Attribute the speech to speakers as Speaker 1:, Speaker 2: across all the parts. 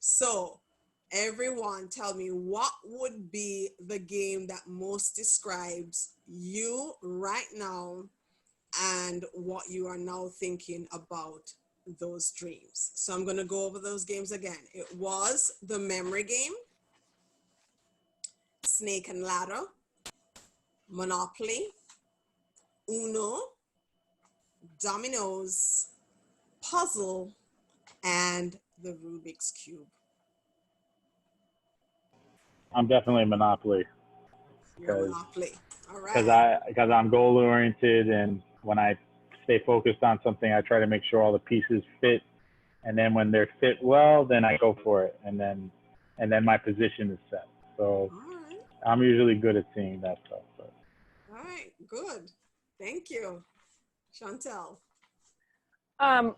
Speaker 1: So, everyone, tell me what would be the game that most describes you right now and what you are now thinking about those dreams. So, I'm going to go over those games again. It was the memory game, Snake and Ladder, Monopoly, Uno, Dominoes, Puzzle, and the Rubik's Cube.
Speaker 2: I'm definitely Monopoly.
Speaker 1: Your Monopoly. All
Speaker 2: Because
Speaker 1: right.
Speaker 2: I'm goal oriented, and when I stay focused on something, I try to make sure all the pieces fit, and then when they're fit well, then I go for it, and then my position is set. So
Speaker 1: All right.
Speaker 2: I'm usually good at seeing that stuff. But.
Speaker 1: All right. Good. Thank you, Chantel.
Speaker 3: Um,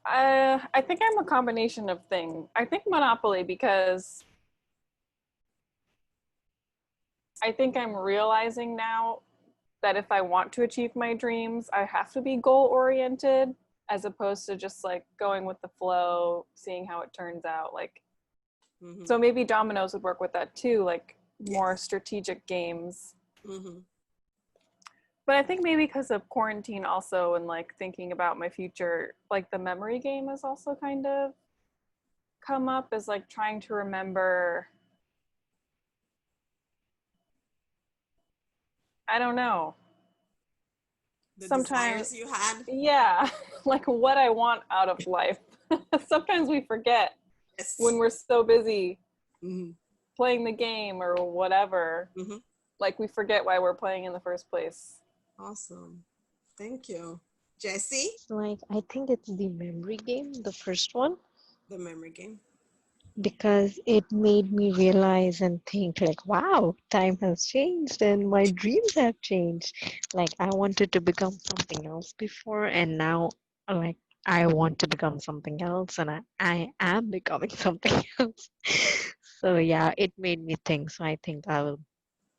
Speaker 3: I think I'm a combination of things. I think Monopoly because I think I'm realizing now that if I want to achieve my dreams, I have to be goal oriented as opposed to just like going with the flow, seeing how it turns out. Like, so maybe dominoes would work with that too, like more strategic games. But I think maybe because of quarantine also and like thinking about my future, like the memory game has also kind of come up as like trying to remember. I don't know.
Speaker 1: The
Speaker 3: Sometimes
Speaker 1: desires you had.
Speaker 3: Yeah, like what I want out of life. Sometimes we forget when we're so busy playing the game or whatever. Like we forget why we're playing in the first place.
Speaker 1: Awesome. Thank you. Jessie?
Speaker 4: Like, I think it's the memory game, the first one.
Speaker 1: The memory game.
Speaker 4: Because it made me realize and think like, wow, time has changed and my dreams have changed. Like I wanted to become something else before, and now like I want to become something else, and I am becoming something else. So yeah, it made me think. So I think I will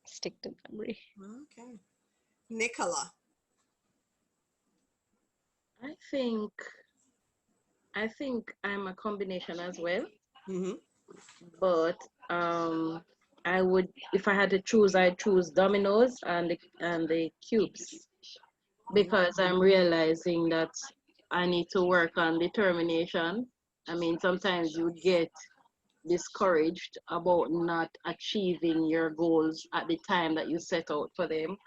Speaker 4: stick to memory.
Speaker 1: Okay. Nicola?
Speaker 5: I think I'm a combination as well. But I would, if I had to choose, I'd choose dominoes and the cubes, because I'm realizing that I need to work on determination. I mean, sometimes you get discouraged about not achieving your goals at the time that you set out for them,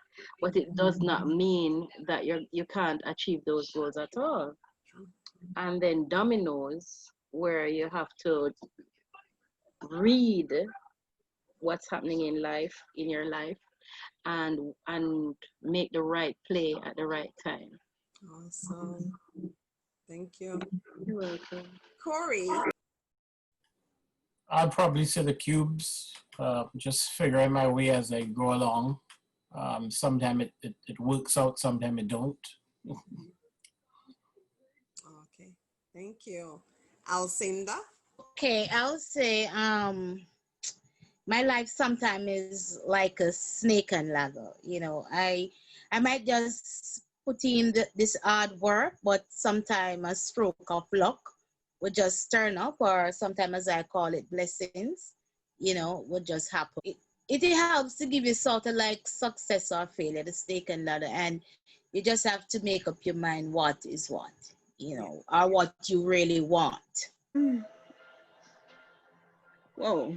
Speaker 5: but it does not mean that you can't achieve those goals at all. And then dominoes, where you have to read what's happening in your life, and make the right play at the right time.
Speaker 1: Awesome. Thank you.
Speaker 5: You're welcome.
Speaker 1: Corey?
Speaker 6: I'd probably say the cubes, just figuring my way as I go along. Sometimes it works out, sometimes it don't.
Speaker 1: Okay, thank you. Alcinda?
Speaker 7: Okay, I'll say my life sometimes is like a snake and ladder. You know, I might just put in this hard work, but sometimes a stroke of luck would just turn up, or sometimes, as I call it, blessings, you know, would just happen. It helps to give you sort of like success or failure, the snake and ladder, and you just have to make up your mind what is what, you know, or what you really want.
Speaker 8: Whoa.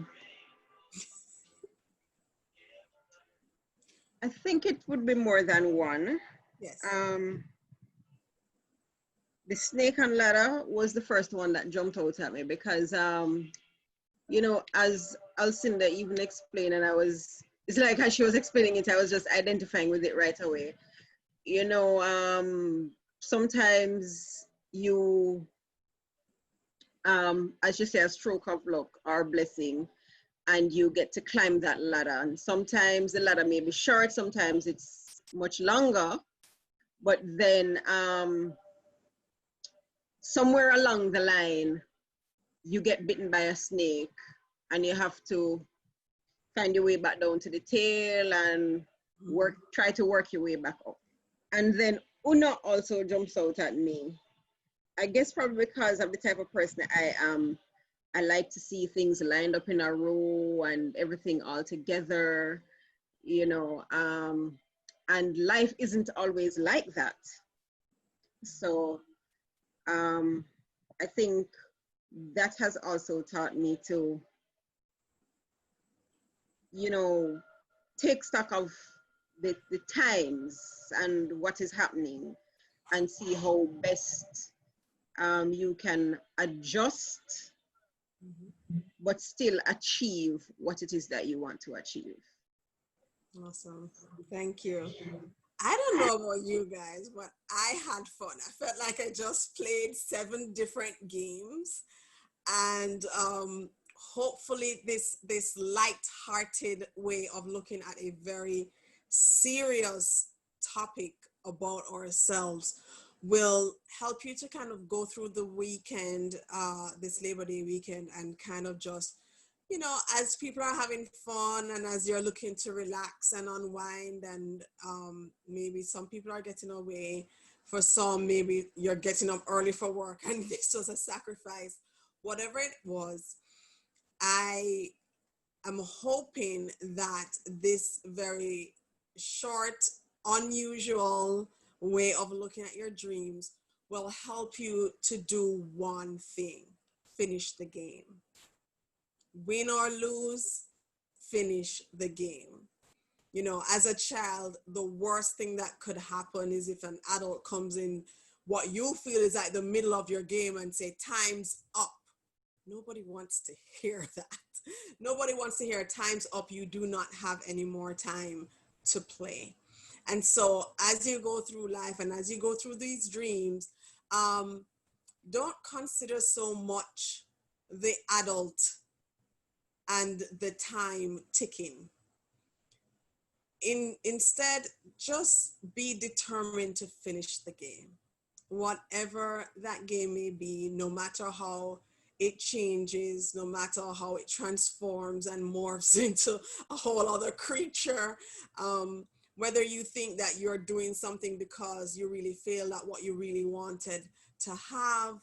Speaker 8: I think it would be more than one.
Speaker 1: Yes.
Speaker 8: The snake and ladder was the first one that jumped out at me because, you know, as Alcinda even explained, and it's like as she was explaining it, I was just identifying with it right away. You know, sometimes you, as you say, a stroke of luck or blessing, and you get to climb that ladder. And sometimes the ladder may be short, sometimes it's much longer, but then somewhere along the line, you get bitten by a snake and you have to find your way back down to the tail and try to work your way back up. And then Uno also jumps out at me. I guess probably because of the type of person I am. I like to see things lined up in a row and everything all together, you know, and life isn't always like that. So I think that has also taught me to, you know, take stock of the times and what is happening and see how best you can adjust, but still achieve what it is that you want to achieve.
Speaker 1: Awesome. Thank you. I don't know about you guys, but I had fun. I felt like I just played 7 different games, and hopefully this light-hearted way of looking at a very serious topic about ourselves will help you to kind of go through the weekend, this Labor Day weekend, and kind of just, you know, as people are having fun and as you're looking to relax and unwind, and maybe some people are getting away. For some, maybe you're getting up early for work and this was a sacrifice. Whatever it was, I am hoping that this very short, unusual way of looking at your dreams will help you to do one thing: finish the game. Win or lose, finish the game. You know, as a child, the worst thing that could happen is if an adult comes in what you feel is at the middle of your game and say, time's up. Nobody wants to hear that. Nobody wants to hear time's up. You do not have any more time to play. And so as you go through life and as you go through these dreams, don't consider so much the adult and the time ticking. Instead, just be determined to finish the game. Whatever that game may be, no matter how it changes, no matter how it transforms and morphs into a whole other creature, whether you think that you're doing something because you really failed at what you really wanted to have,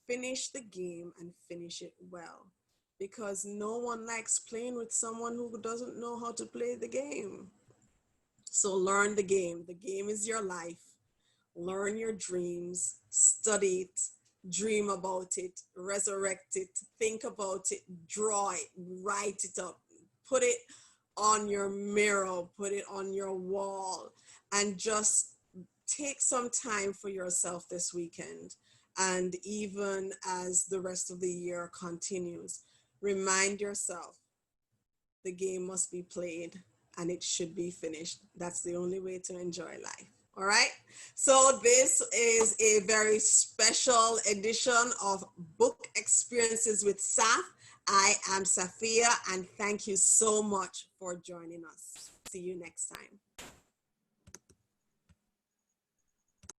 Speaker 1: finish the game and finish it well. Because no one likes playing with someone who doesn't know how to play the game. So learn the game. The game is your life. Learn your dreams, study it, dream about it, resurrect it, think about it, draw it, write it up, put it on your mirror, put it on your wall, and just take some time for yourself this weekend. And even as the rest of the year continues, remind yourself the game must be played and it should be finished. That's the only way to enjoy life. All right. So this is a very special edition of Book Experiences with Saf. I am Safia, and thank you so much for joining us. See you next time.